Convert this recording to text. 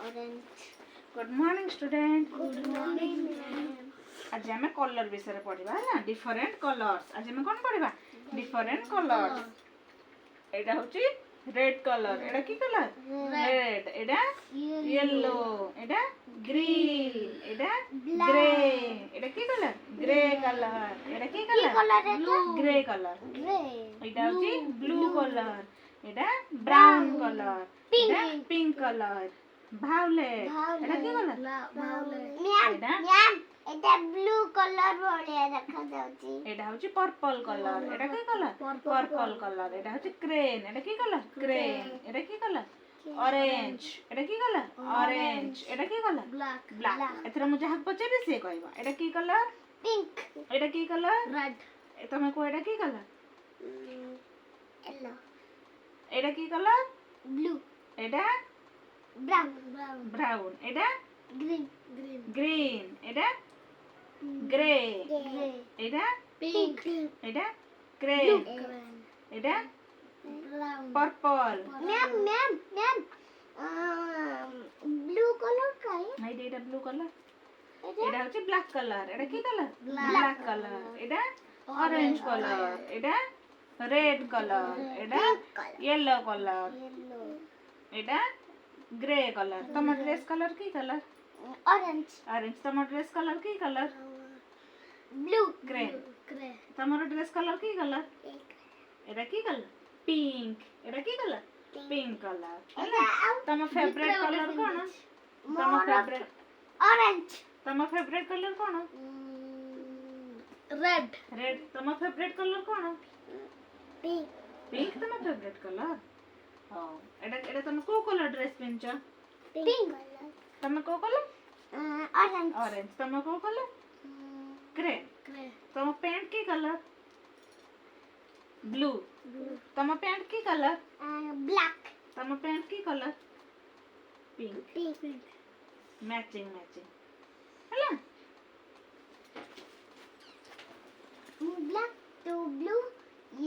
orange. Good morning, student. Good morning, ma'am. आज आम colour विषय पढ़ा है डिफरेंट कलर्स। आज आम कौन पढ़ा डिफरेंट कलर्स। एटा होची रेड कलर। एटा की कलर रेड। एटा येलो। एटा ग्रीन। एटा ग्रे। एटा की कलर ग्रे कलर। एटा की कलर ग्रे कलर। एटा होची ब्लू कलर। एटा ब्राउन कलर। एटा पिंक कलर। भायोलेट। एटा की कलर Ma'am, এটা ব্লু কলর ভলিয়া দেখা যাচ্ছে। এটা হচ্ছে পার্পল কালার। এটা কি কালার পার্পল কালার। এটা হচ্ছে ক্রেন। এটা কি কালার ক্রেন। এটা কি কালার অরেঞ্জ। এটা কি কালার অরেঞ্জ। এটা কি কালার ব্ল্যাক ব্ল্যাক। এথরা মু যাহাক পচারি সে কইবা এটা কি কালার পিঙ্ক এটা কি কালার রেড তুমি কো এটা কি কালার yellow এটা কি কালার ব্লু এটা ব্রাউন ব্রাউন। এটা গ্রিন গ্রিন। এটা গ্রে। গ্রে এটা পিঙ্ক এটা গ্রে। এটা brown purple. Ma'am blue colour কাই এটা ব্লু কালার। এটা হচ্ছে ব্ল্যাক কালার। এটা কি কালার ব্ল্যাক কালার। এটা অরেঞ্জ কালার। এটা রেড কালার। এটা ইয়েলো কালার। yellow এটা গ্রে কালার। তোমার ড্রেস কালার কি কালার orange অরেঞ্জ। তোমার ড্রেস কালার কি কালার blue গ্রে। gray তোমার ড্রেস কালার কি কালার এটা কি কালার পিঙ্ক। এটা কি কালার পিঙ্ক কালার। তোমার ফেভারিট কালার কোন তোমার ফেভারিট orange তোমার ফেভারিট কালার কোন red রেড। তোমার ফেভারিট কালার কোন pink পিঙ্ক। তোমার ফেভারিট কালার এটা এটা তুমি কোন কালার ড্রেস পিনছ pink তুমি কোন কালার orange ऑरेंज। तुम्हें को कलर ग्रे। gray तुम्हें पैंट की कलर ब्लू। तुम्हें पैंट की कलर black तुम्हें पैंट की कलर पिंक। pink मैचिंग है ना black to blue